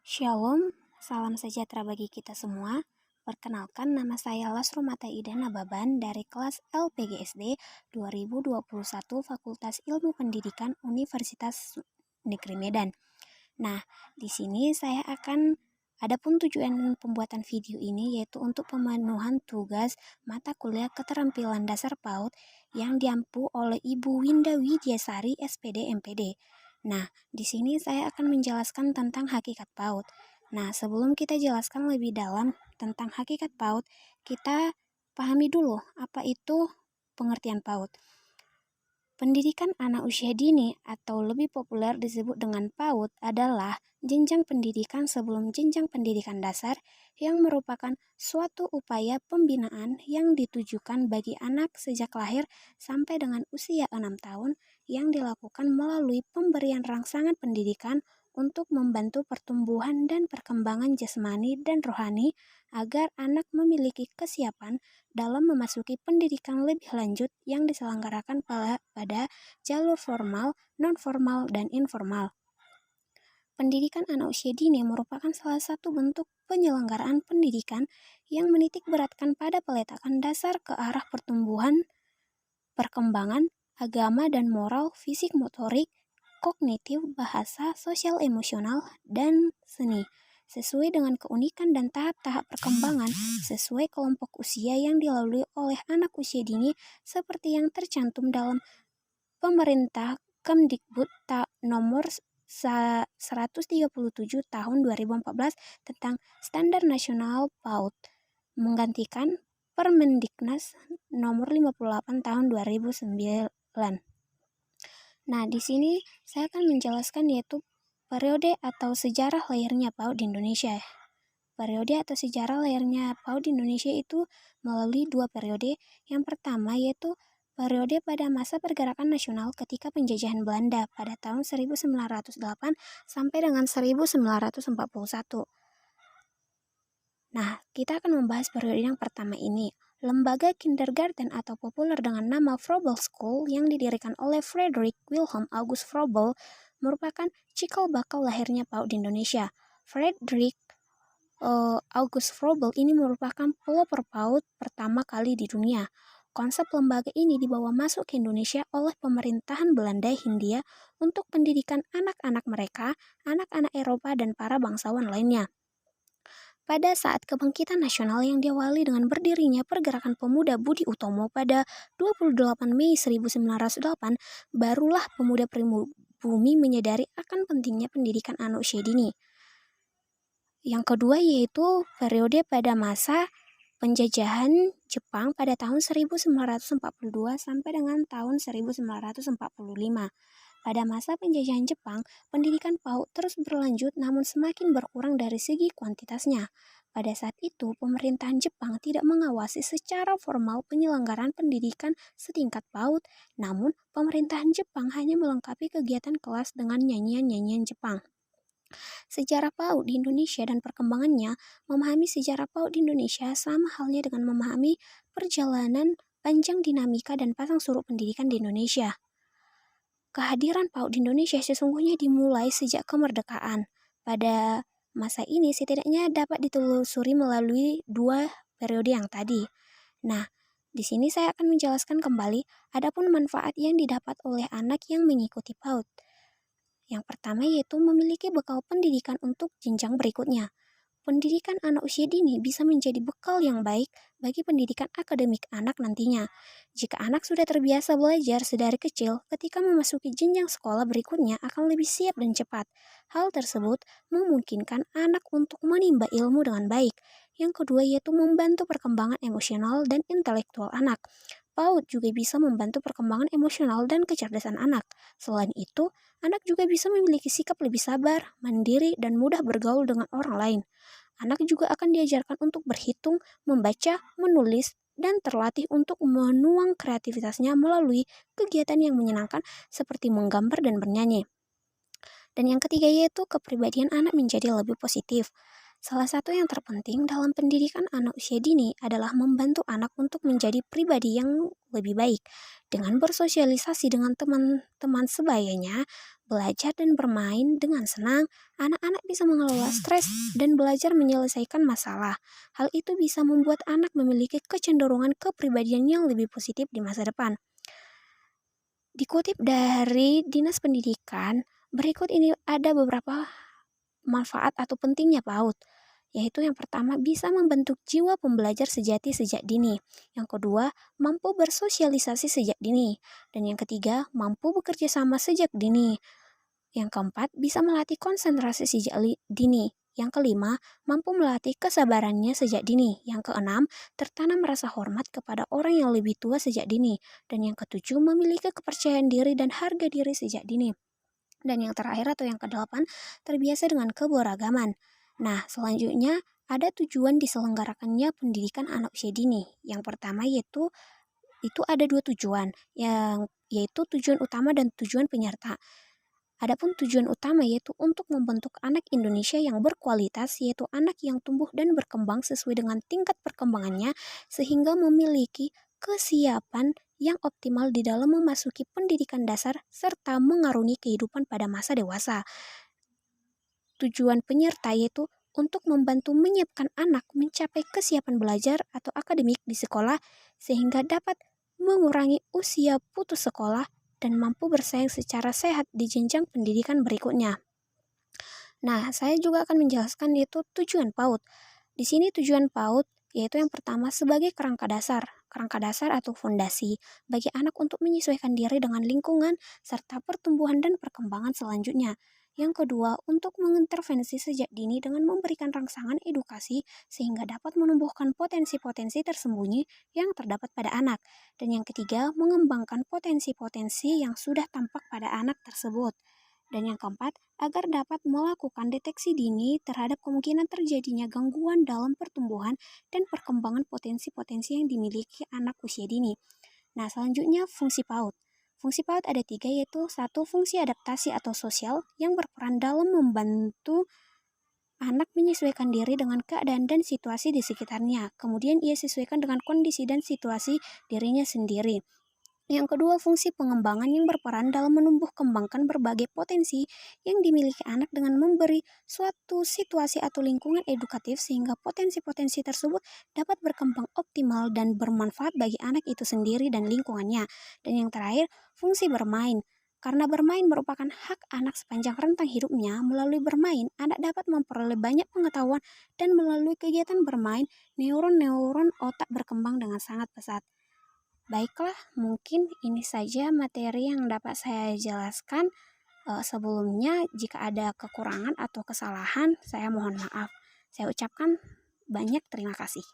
Shalom, salam sejahtera bagi kita semua. Perkenalkan, nama saya Lasromata Ida Nababan dari kelas LPGSD 2021 Fakultas Ilmu Pendidikan Universitas Negeri Medan. Nah, di sini saya akan adapun tujuan pembuatan video ini yaitu untuk pemenuhan tugas mata kuliah keterampilan dasar PAUD yang diampu oleh Ibu Winda Widyasari SPD MPD. Nah, di sini saya akan menjelaskan tentang hakikat PAUD. Nah, sebelum kita jelaskan lebih dalam tentang hakikat PAUD, kita pahami dulu apa itu pengertian PAUD. Pendidikan anak usia dini atau lebih populer disebut dengan PAUD adalah jenjang pendidikan sebelum jenjang pendidikan dasar yang merupakan suatu upaya pembinaan yang ditujukan bagi anak sejak lahir sampai dengan usia 6 tahun yang dilakukan melalui pemberian rangsangan pendidikan untuk membantu pertumbuhan dan perkembangan jasmani dan rohani agar anak memiliki kesiapan dalam memasuki pendidikan lebih lanjut yang diselenggarakan pada jalur formal, non-formal, dan informal. Pendidikan anak usia dini merupakan salah satu bentuk penyelenggaraan pendidikan yang menitik beratkan pada peletakan dasar ke arah pertumbuhan, perkembangan, agama dan moral, fisik motorik, kognitif, bahasa, sosial emosional, dan seni sesuai dengan keunikan dan tahap-tahap perkembangan sesuai kelompok usia yang dilalui oleh anak usia dini seperti yang tercantum dalam Pemerintah Kemdikbud nomor 137 tahun 2014 tentang Standar Nasional PAUD menggantikan Permendiknas nomor 58 tahun 2009. Nah, di sini saya akan menjelaskan yaitu periode atau sejarah lahirnya PAUD di Indonesia. Periode atau sejarah lahirnya PAUD di Indonesia itu melalui dua periode. Yang pertama yaitu periode pada masa pergerakan nasional ketika penjajahan Belanda pada tahun 1908 sampai dengan 1941. Nah, kita akan membahas periode yang pertama ini. Lembaga kindergarten atau populer dengan nama Froebel School yang didirikan oleh Frederick Wilhelm August Froebel merupakan cikal bakal lahirnya PAUD di Indonesia. Frederick August Froebel ini merupakan pelopor PAUD pertama kali di dunia. Konsep lembaga ini dibawa masuk ke Indonesia oleh pemerintahan Belanda Hindia untuk pendidikan anak-anak mereka, anak-anak Eropa, dan para bangsawan lainnya. Pada saat kebangkitan nasional yang diawali dengan berdirinya Pergerakan Pemuda Budi Utomo pada 28 Mei 1908, barulah pemuda pribumi menyadari akan pentingnya pendidikan anak usia dini. Yang kedua yaitu periode pada masa penjajahan Jepang pada tahun 1942 sampai dengan tahun 1945. Pada masa penjajahan Jepang, pendidikan PAUD terus berlanjut namun semakin berkurang dari segi kuantitasnya. Pada saat itu, pemerintahan Jepang tidak mengawasi secara formal penyelenggaraan pendidikan setingkat PAUD, namun pemerintahan Jepang hanya melengkapi kegiatan kelas dengan nyanyian-nyanyian Jepang. Sejarah PAUD di Indonesia dan perkembangannya. Memahami sejarah PAUD di Indonesia sama halnya dengan memahami perjalanan panjang dinamika dan pasang surut pendidikan di Indonesia. Kehadiran PAUD di Indonesia sesungguhnya dimulai sejak kemerdekaan. Pada masa ini setidaknya dapat ditelusuri melalui dua periode yang tadi. Nah, di sini saya akan menjelaskan kembali adapun manfaat yang didapat oleh anak yang mengikuti PAUD. Yang pertama yaitu memiliki bekal pendidikan untuk jenjang berikutnya. Pendidikan anak usia dini bisa menjadi bekal yang baik bagi pendidikan akademik anak nantinya. Jika anak sudah terbiasa belajar sedari kecil, ketika memasuki jenjang sekolah berikutnya akan lebih siap dan cepat. Hal tersebut memungkinkan anak untuk menimba ilmu dengan baik. Yang kedua yaitu membantu perkembangan emosional dan intelektual anak. PAUD juga bisa membantu perkembangan emosional dan kecerdasan anak. Selain itu, anak juga bisa memiliki sikap lebih sabar, mandiri, dan mudah bergaul dengan orang lain. Anak juga akan diajarkan untuk berhitung, membaca, menulis, dan terlatih untuk menuang kreativitasnya melalui kegiatan yang menyenangkan seperti menggambar dan bernyanyi. Dan yang ketiga yaitu kepribadian anak menjadi lebih positif. Salah satu yang terpenting dalam pendidikan anak usia dini adalah membantu anak untuk menjadi pribadi yang lebih baik. Dengan bersosialisasi dengan teman-teman sebayanya, belajar dan bermain dengan senang, anak-anak bisa mengelola stres dan belajar menyelesaikan masalah. Hal itu bisa membuat anak memiliki kecenderungan kepribadian yang lebih positif di masa depan. Dikutip dari Dinas Pendidikan, berikut ini ada beberapa manfaat atau pentingnya PAUD, yaitu yang pertama bisa membentuk jiwa pembelajar sejati sejak dini. Yang kedua, mampu bersosialisasi sejak dini. Dan yang ketiga, mampu bekerja sama sejak dini. Yang keempat, bisa melatih konsentrasi sejak dini. Yang kelima, mampu melatih kesabarannya sejak dini. Yang keenam, tertanam rasa hormat kepada orang yang lebih tua sejak dini. Dan yang ketujuh, memiliki kepercayaan diri dan harga diri sejak dini. Dan yang terakhir atau yang kedelapan, terbiasa dengan keberagaman. Nah, selanjutnya ada tujuan diselenggarakannya pendidikan anak usia dini. Yang pertama yaitu itu ada dua tujuan, yaitu tujuan utama dan tujuan penyerta. Adapun tujuan utama yaitu untuk membentuk anak Indonesia yang berkualitas, yaitu anak yang tumbuh dan berkembang sesuai dengan tingkat perkembangannya sehingga memiliki kesiapan yang optimal di dalam memasuki pendidikan dasar serta mengarungi kehidupan pada masa dewasa. Tujuan penyerta yaitu untuk membantu menyiapkan anak mencapai kesiapan belajar atau akademik di sekolah sehingga dapat mengurangi usia putus sekolah dan mampu bersaing secara sehat di jenjang pendidikan berikutnya. Nah, saya juga akan menjelaskan yaitu tujuan PAUD. Di sini tujuan PAUD yaitu yang pertama sebagai kerangka dasar atau fondasi bagi anak untuk menyesuaikan diri dengan lingkungan serta pertumbuhan dan perkembangan selanjutnya. Yang kedua, untuk mengintervensi sejak dini dengan memberikan rangsangan edukasi sehingga dapat menumbuhkan potensi-potensi tersembunyi yang terdapat pada anak. Dan yang ketiga, mengembangkan potensi-potensi yang sudah tampak pada anak tersebut. Dan yang keempat, agar dapat melakukan deteksi dini terhadap kemungkinan terjadinya gangguan dalam pertumbuhan dan perkembangan potensi-potensi yang dimiliki anak usia dini. Nah, selanjutnya fungsi PAUD. Fungsi PAUD ada tiga, yaitu satu, fungsi adaptasi atau sosial yang berperan dalam membantu anak menyesuaikan diri dengan keadaan dan situasi di sekitarnya. Kemudian ia sesuaikan dengan kondisi dan situasi dirinya sendiri. Yang kedua, fungsi pengembangan yang berperan dalam menumbuh kembangkan berbagai potensi yang dimiliki anak dengan memberi suatu situasi atau lingkungan edukatif sehingga potensi-potensi tersebut dapat berkembang optimal dan bermanfaat bagi anak itu sendiri dan lingkungannya. Dan yang terakhir, fungsi bermain. Karena bermain merupakan hak anak sepanjang rentang hidupnya, melalui bermain, anak dapat memperoleh banyak pengetahuan dan melalui kegiatan bermain, neuron-neuron otak berkembang dengan sangat pesat. Baiklah, mungkin ini saja materi yang dapat saya jelaskan. Sebelumnya, jika ada kekurangan atau kesalahan, saya mohon maaf. Saya ucapkan banyak terima kasih.